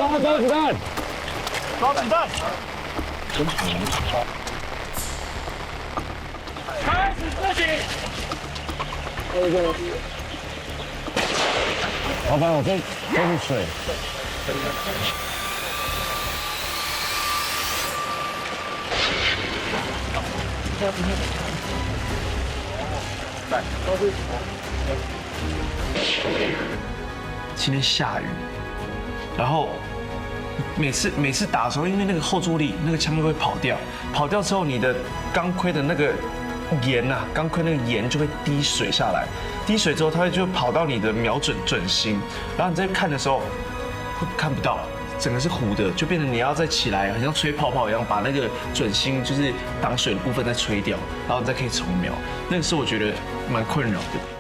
抓子弹！抓子弹！开始自己。老板，我这是水。今天下雨，然后每次打的时候，因为那个后坐力，那个枪就会跑掉，跑掉之后，你的钢盔的那个盐呐，钢盔那个盐就会滴水下来，滴水之后，它就跑到你的瞄准准心，然后你在看的时候会看不到。整个是糊的，就变成你要再起来，好像吹泡泡一样，把那个准心就是挡水的部分再吹掉，然后你再可以重瞄。那个是我觉得蛮困扰的。